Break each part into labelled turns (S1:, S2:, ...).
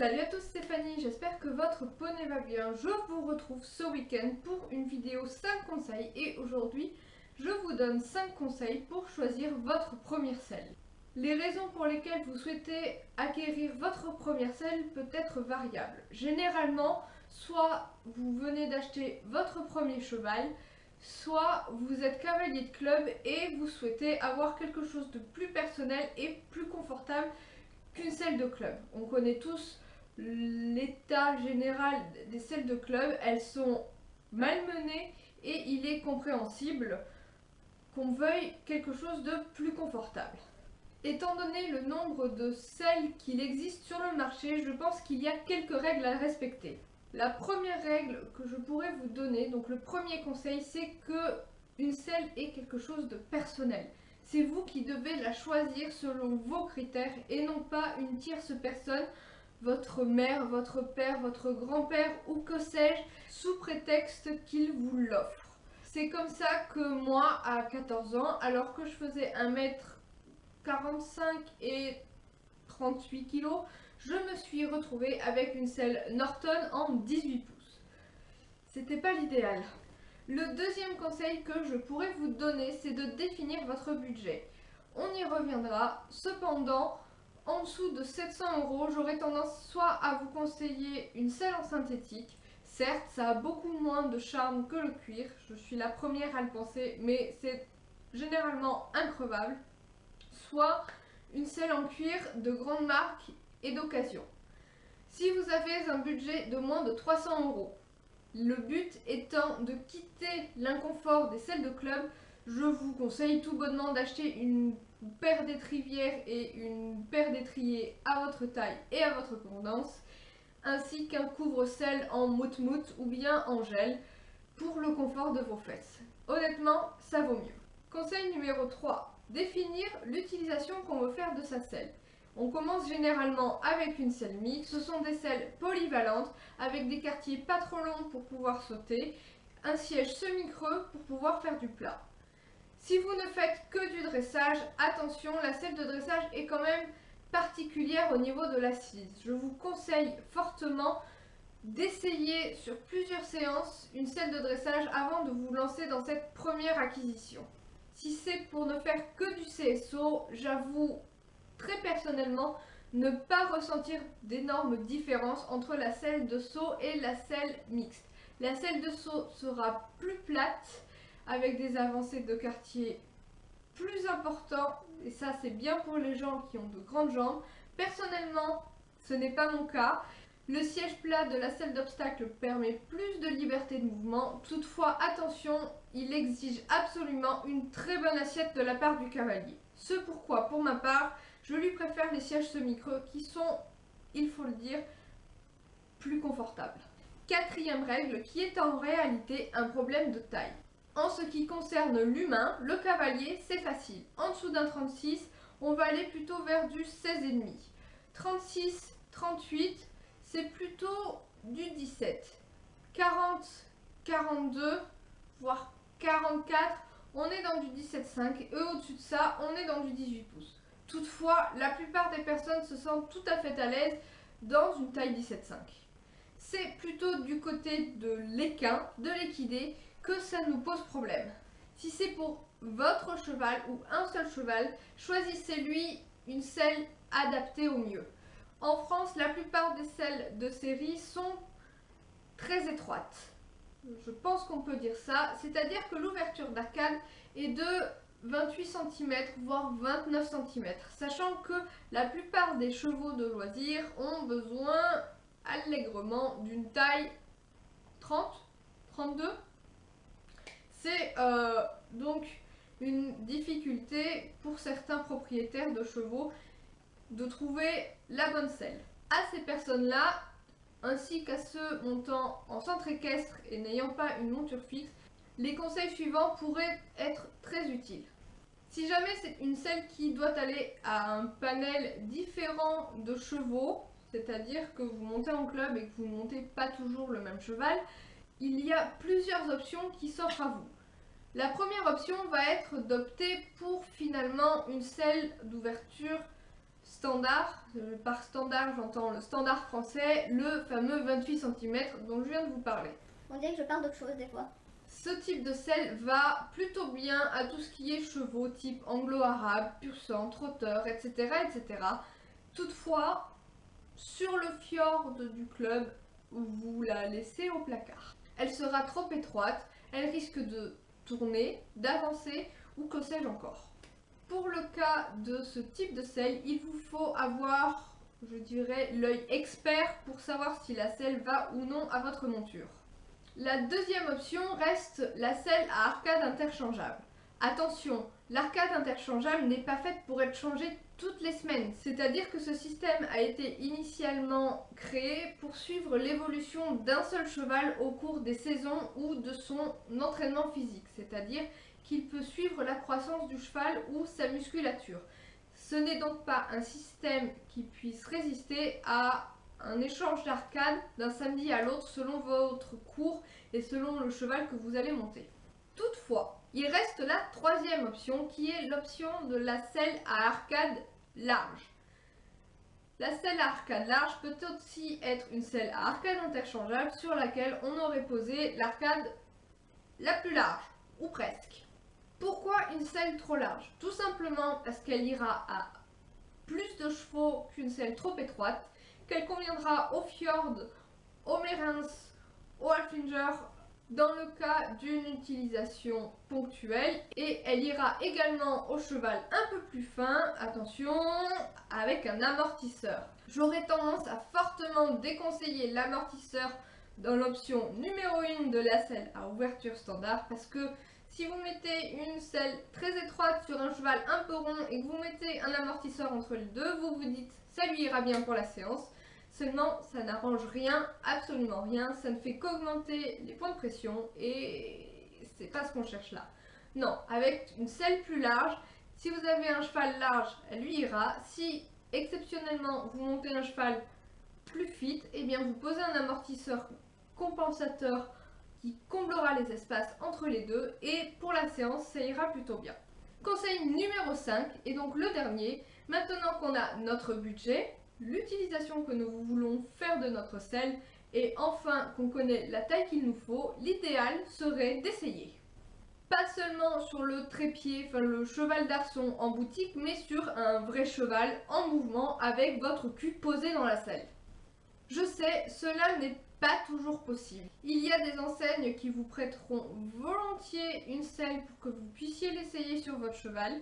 S1: Salut à tous, c'est Fanny, j'espère que votre poney va bien. Je vous retrouve ce week-end pour une vidéo 5 conseils et aujourd'hui je vous donne 5 conseils pour choisir votre première selle. Les raisons pour lesquelles vous souhaitez acquérir votre première selle peut être variable. Généralement, soit vous venez d'acheter votre premier cheval, soit vous êtes cavalier de club et vous souhaitez avoir quelque chose de plus personnel et plus confortable qu'une selle de club. On connaît tous l'état général des selles de club, elles sont malmenées et il est compréhensible qu'on veuille quelque chose de plus confortable. Étant donné le nombre de selles qu'il existe sur le marché, je pense qu'il y a quelques règles à respecter. La première règle que je pourrais vous donner, donc le premier conseil, c'est que une selle est quelque chose de personnel. C'est vous qui devez la choisir selon vos critères et non pas une tierce personne, votre mère, votre père, votre grand-père ou que sais-je, sous prétexte qu'il vous l'offre. C'est comme ça que moi, à 14 ans, alors que je faisais 1m45 et 38 kg, je me suis retrouvée avec une selle Norton en 18 pouces. C'était pas l'idéal. Le deuxième conseil que je pourrais vous donner, c'est de définir votre budget. On y reviendra. Cependant, en dessous de 700 €, j'aurais tendance soit à vous conseiller une selle en synthétique. Certes, ça a beaucoup moins de charme que le cuir. Je suis la première à le penser, mais c'est généralement increvable. Soit une selle en cuir de grande marque et d'occasion. Si vous avez un budget de moins de 300 €, le but étant de quitter l'inconfort des selles de club, je vous conseille tout bonnement d'acheter une paire d'étrivières et une paire d'étriers à votre taille et à votre convenance, ainsi qu'un couvre-selle en mout-mout ou bien en gel pour le confort de vos fesses. Honnêtement, ça vaut mieux. Conseil numéro 3. Définir l'utilisation qu'on veut faire de sa selle. On commence généralement avec une selle mixte. Ce sont des selles polyvalentes avec des quartiers pas trop longs pour pouvoir sauter, un siège semi-creux pour pouvoir faire du plat. Si vous ne faites que du dressage, attention, la selle de dressage est quand même particulière au niveau de l'assise. Je vous conseille fortement d'essayer sur plusieurs séances une selle de dressage avant de vous lancer dans cette première acquisition. Si c'est pour ne faire que du CSO, j'avoue très personnellement ne pas ressentir d'énormes différences entre la selle de saut et la selle mixte. La selle de saut sera plus plate avec des avancées de quartier plus importants et ça c'est bien pour les gens qui ont de grandes jambes. Personnellement, ce n'est pas mon cas. Le siège plat de la selle d'obstacle permet plus de liberté de mouvement. Toutefois, attention, il exige absolument une très bonne assiette de la part du cavalier. Ce pourquoi, pour ma part, je lui préfère les sièges semi-creux qui sont, il faut le dire, plus confortables. Quatrième règle qui est en réalité un problème de taille. En ce qui concerne l'humain, le cavalier, c'est facile. En dessous d'un 36, on va aller plutôt vers du 16,5. 36, 38, c'est plutôt du 17. 40, 42, voire 44, on est dans du 17,5 et au-dessus de ça, on est dans du 18 pouces. Toutefois, la plupart des personnes se sentent tout à fait à l'aise dans une taille 17,5. C'est plutôt du côté de l'équin, de l'équidé, que ça nous pose problème. Si c'est pour votre cheval ou un seul cheval, choisissez-lui une selle adaptée au mieux. En France, la plupart des selles de série sont très étroites. Je pense qu'on peut dire ça, c'est-à-dire que l'ouverture d'arcade est de 28 cm voire 29 cm, sachant que la plupart des chevaux de loisirs ont besoin allègrement d'une taille 30, 32. C'est donc une difficulté pour certains propriétaires de chevaux de trouver la bonne selle. À ces personnes-là, ainsi qu'à ceux montant en centre équestre et n'ayant pas une monture fixe, les conseils suivants pourraient être très utiles. Si jamais c'est une selle qui doit aller à un panel différent de chevaux, c'est-à-dire que vous montez en club et que vous ne montez pas toujours le même cheval, il y a plusieurs options qui s'offrent à vous. La première option va être d'opter pour finalement une selle d'ouverture standard. Par standard, j'entends le standard français, le fameux 28 cm dont je viens de vous parler.
S2: On dirait que je parle d'autre chose des fois.
S1: Ce type de selle va plutôt bien à tout ce qui est chevaux type anglo-arabe, pur sang, trotteur, etc., etc. Toutefois, sur le fjord du club, vous la laissez au placard. Elle sera trop étroite, elle risque de tourner, d'avancer ou que sais-je encore. Pour le cas de ce type de selle, il vous faut avoir, je dirais, l'œil expert pour savoir si la selle va ou non à votre monture. La deuxième option reste la selle à arcade interchangeable. Attention, l'arcade interchangeable n'est pas faite pour être changée toutes les semaines. C'est-à-dire que ce système a été initialement créé pour suivre l'évolution d'un seul cheval au cours des saisons ou de son entraînement physique. C'est-à-dire qu'il peut suivre la croissance du cheval ou sa musculature. Ce n'est donc pas un système qui puisse résister à un échange d'arcade d'un samedi à l'autre selon votre cours et selon le cheval que vous allez monter. Toutefois, il reste la troisième option qui est l'option de la selle à arcade large. La selle à arcade large peut aussi être une selle à arcade interchangeable sur laquelle on aurait posé l'arcade la plus large, ou presque. Pourquoi une selle trop large? Tout simplement parce qu'elle ira à plus de chevaux qu'une selle trop étroite, qu'elle conviendra au fjord, au Mérens, au Halfinger dans le cas d'une utilisation ponctuelle, et elle ira également au cheval un peu plus fin, attention, avec un amortisseur. J'aurais tendance à fortement déconseiller l'amortisseur dans l'option numéro 1 de la selle à ouverture standard, parce que si vous mettez une selle très étroite sur un cheval un peu rond et que vous mettez un amortisseur entre les deux, vous vous dites ça lui ira bien pour la séance. Seulement, ça n'arrange rien, absolument rien, ça ne fait qu'augmenter les points de pression et c'est pas ce qu'on cherche là. Non, avec une selle plus large, si vous avez un cheval large, elle lui ira. Si exceptionnellement vous montez un cheval plus fit, eh bien vous posez un amortisseur compensateur qui comblera les espaces entre les deux et pour la séance, ça ira plutôt bien. Conseil numéro 5 et donc le dernier, maintenant qu'on a notre budget, l'utilisation que nous voulons faire de notre selle et enfin qu'on connaît la taille qu'il nous faut, l'idéal serait d'essayer. Pas seulement sur le trépied, enfin le cheval d'arçon en boutique, mais sur un vrai cheval en mouvement avec votre cul posé dans la selle. Je sais, cela n'est pas toujours possible. Il y a des enseignes qui vous prêteront volontiers une selle pour que vous puissiez l'essayer sur votre cheval.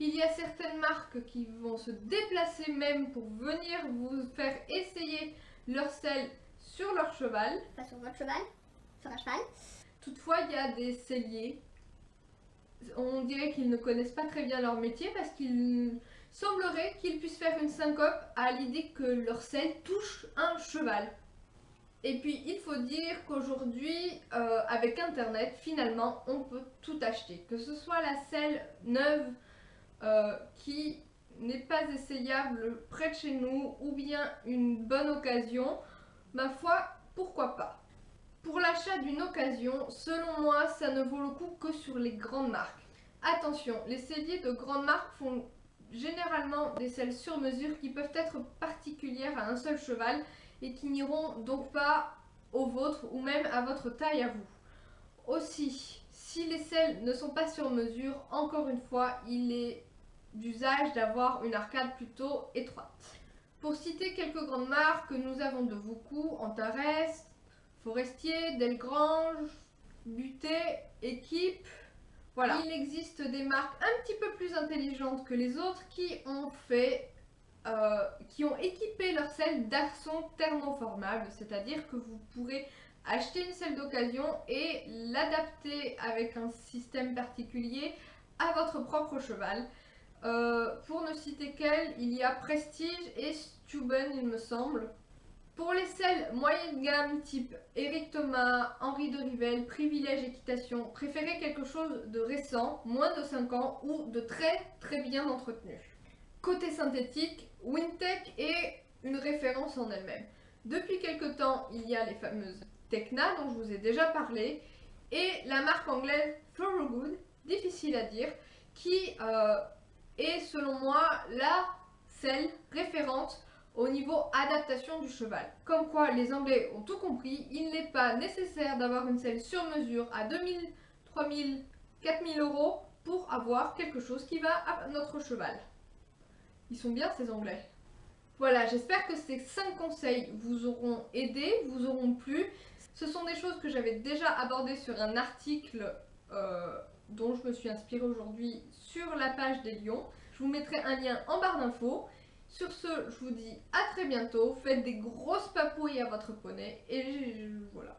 S1: Il y a certaines marques qui vont se déplacer même pour venir vous faire essayer leur selle sur leur cheval.
S2: Pas sur votre cheval, sur un cheval.
S1: Toutefois, il y a des selliers. On dirait qu'ils ne connaissent pas très bien leur métier parce qu'il semblerait qu'ils puissent faire une syncope à l'idée que leur selle touche un cheval. Et puis il faut dire qu'aujourd'hui, avec internet, finalement, on peut tout acheter. Que ce soit la selle neuve qui n'est pas essayable près de chez nous ou bien une bonne occasion, ma foi, pourquoi pas. Pour l'achat d'une occasion, selon moi, ça ne vaut le coup que sur les grandes marques. Attention, les selliers de grandes marques font généralement des selles sur mesure qui peuvent être particulières à un seul cheval et qui n'iront donc pas au vôtre ou même à votre taille à vous. Aussi, si les selles ne sont pas sur mesure, encore une fois, il est d'usage d'avoir une arcade plutôt étroite. Pour citer quelques grandes marques, nous avons de beaucoup, Antares, Forestier, Delgrange, Butet, Équipe. Voilà. Il existe des marques un petit peu plus intelligentes que les autres qui ont équipé leur selle d'arçons thermoformables, c'est-à-dire que vous pourrez acheter une selle d'occasion et l'adapter avec un système particulier à votre propre cheval. Pour ne citer qu'elles, il y a Prestige et Steuben, il me semble. Pour les selles moyenne gamme type Eric Thomas, Henri de Rivel, Privilège Équitation, préférez quelque chose de récent, moins de 5 ans ou de très bien entretenu. Côté synthétique, Wintec est une référence en elle-même. Depuis quelque temps, il y a les fameuses Tecna dont je vous ai déjà parlé et la marque anglaise Thorogood, difficile à dire, qui est selon moi la selle référentes au niveau adaptation du cheval. Comme quoi les Anglais ont tout compris, il n'est pas nécessaire d'avoir une selle sur mesure à 2000, 3000, 4000 euros pour avoir quelque chose qui va à notre cheval. Ils sont bien ces Anglais. Voilà, j'espère que ces 5 conseils vous auront aidé, vous auront plu. Ce sont des choses que j'avais déjà abordées sur un article dont je me suis inspirée aujourd'hui sur la page des lions. Je vous mettrai un lien en barre d'infos. Sur ce, je vous dis à très bientôt. Faites des grosses papouilles à votre poney et voilà.